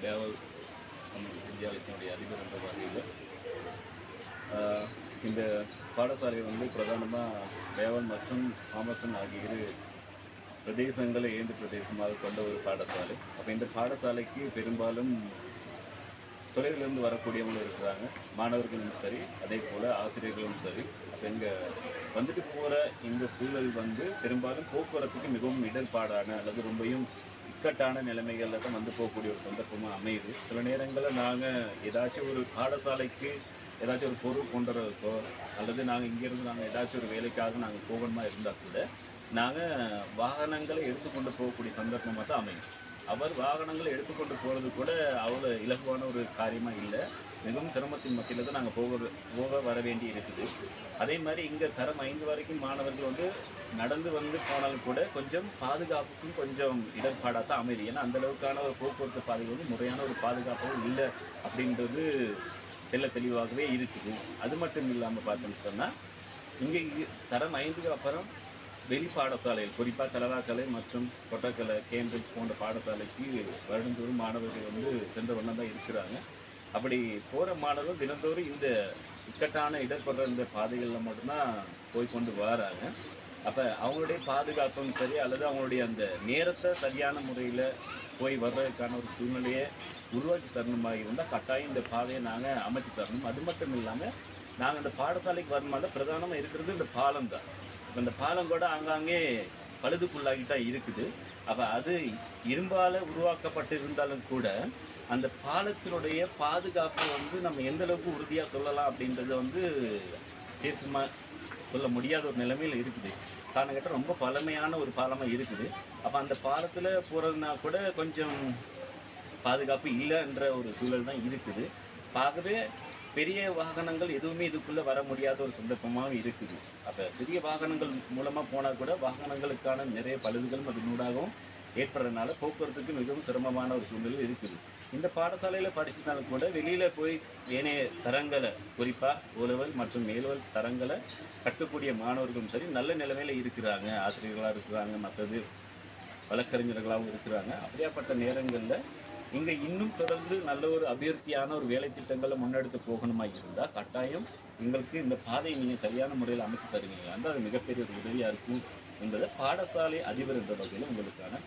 தேவல் வித்யாலயத்தினுடைய அதிபர் என்ற வகையில் இந்த பாடசாலை வந்து பிரதானமாக தேவல் மற்றும் ஆமஸ்டன் ஆகிய இரு பிரதேசங்களை ஏந்து பிரதேசமாக கொண்ட ஒரு பாடசாலை. அப்போ இந்த பாடசாலைக்கு பெரும்பாலும் தொலைவிலிருந்து வரக்கூடியவங்களும் இருக்கிறாங்க, மாணவர்களும் சரி, அதே போல் ஆசிரியர்களும் சரி. அப்போ இங்கே வந்துட்டு போகிற இந்த சூழல் வந்து பெரும்பாலும் போக்குவரத்துக்கு மிகவும் இடர்பாடான அல்லது ரொம்பவும் இக்கட்டான நிலைமைகளில் தான் வந்து போகக்கூடிய ஒரு சந்தர்ப்பமாக அமையுது. சில நேரங்களில் நாங்கள் ஏதாச்சும் ஒரு பாடசாலைக்கு ஏதாச்சும் ஒரு பொருள் கொண்டு வரதுக்கோ அல்லது நாங்கள் இங்கேருந்து நாங்கள் ஏதாச்சும் ஒரு வேலைக்காக நாங்கள் போகணுமா இருந்தால் கூட நாங்கள் வாகனங்களை எடுத்துக்கொண்டு போகக்கூடிய சந்தர்ப்பமாக தான் அமையும். அவர் வாகனங்களை எடுத்துக்கொண்டு போகிறது கூட அவ்வளோ இலகுவான ஒரு காரியமாக இல்லை. மிகவும் சிரமத்தின் மத்தியில் தான் நாங்கள் போக வர வேண்டி இருக்குது. அதே மாதிரி இங்கே தரம் 5 வரைக்கும் மாணவர்கள் வந்து நடந்து வந்து போனாலும் கூட கொஞ்சம் பாதுகாப்புக்கும் கொஞ்சம் இடர்பாடாக தான் அமையுது. ஏன்னா அந்தளவுக்கான ஒரு போக்குவரத்து பாதை வந்து முறையான ஒரு பாதுகாப்பும் இல்லை அப்படின்றது தெளிவாகவே இருக்குது. அது மட்டும் இல்லாமல் பார்த்தோம்னு சொன்னால் இங்கே தரம் 5க்கு அப்புறம் வெளி பாடசாலைகள், குறிப்பாக கலராக்கலை மற்றும் கொட்டக்கலை, கேம்பிரிட்ஜ் போன்ற பாடசாலைக்கு வருடந்தோறும் மாணவர்கள் வந்து சென்ற வண்ணம் தான் இருக்கிறாங்க. அப்படி போகிற மாணவர்கள் தினந்தோறும் இந்த இக்கட்டான இடர்படுற இந்த பாதைகளில் மட்டும்தான் போய்கொண்டு வராங்க. அப்போ அவங்களுடைய பாதுகாப்பும் சரி அல்லது அவங்களுடைய அந்த நேரத்தை சரியான முறையில் போய் வர்றதுக்கான ஒரு சூழ்நிலையை உருவாக்கி தரணுமாக இருந்தால் கட்டாயம் இந்த பாதையை நாங்கள் அமைச்சு தரணும். அது மட்டும் இல்லாமல் நாங்கள் இந்த பாடசாலைக்கு வரணுமாதிரி பிரதானமாக இருக்கிறது இந்த பாலம் தான். இப்போ இந்த பாலம் கூட ஆங்காங்கே பழுதுக்குள்ளாகிட்டால் இருக்குது. அப்போ அது இரும்பால் உருவாக்கப்பட்டு இருந்தாலும் கூட அந்த பாலத்தினுடைய பாதுகாப்பை வந்து நம்ம எந்த அளவுக்கு உறுதியாக சொல்லலாம் அப்படின்றது வந்து தீர்க்கமாக சொல்ல முடியாத ஒரு நிலைமையில் இருக்குது. காரணம் ரொம்ப பழமையான ஒரு பாலமாக இருக்குது. அப்போ அந்த பாலத்தில் போகிறதுனா கூட கொஞ்சம் பாதுகாப்பு இல்லைன்ற ஒரு சூழல் தான் இருக்குது. ஆகவே பெரிய வாகனங்கள் எதுவுமே இதுக்குள்ளே வர முடியாத ஒரு சந்தர்ப்பமாக இருக்குது. அப்போ சிறிய வாகனங்கள் மூலமாக போனால் கூட வாகனங்களுக்கான நிறைய பழுதுகளும் அதனூடாகவும் ஏற்படுறதுனால போக்குவரத்துக்கு மிகவும் சிரமமான ஒரு சூழ்நிலை இருக்குது. இந்த பாடசாலையில் படிச்சுட்டாலும் கூட வெளியில் போய் ஏனைய தரங்களை, குறிப்பாக ஓலெவல் மற்றும் மேல்வல் தரங்களை கற்கக்கூடிய மாணவர்களும் சரி நல்ல நிலைமையில் இருக்கிறாங்க. ஆசிரியர்களாக இருக்கிறாங்க, மற்றது வழக்கறிஞர்களாகவும் இருக்கிறாங்க. அப்படியாப்பட்ட நேரங்களில் இங்கே இன்னும் தொடர்ந்து நல்ல ஒரு அபிவிருத்தியான ஒரு வேலை திட்டங்களை முன்னெடுத்து போகணுமா இருந்தால் கட்டாயம் எங்களுக்கு இந்த பாதையை நீங்கள் சரியான முறையில் அமைச்சு தருவீங்க. அது மிகப்பெரிய ஒரு உதவியாக இருக்கும் என்பதை பாடசாலை அதிபர் என்ற வகையில் உங்களுக்கான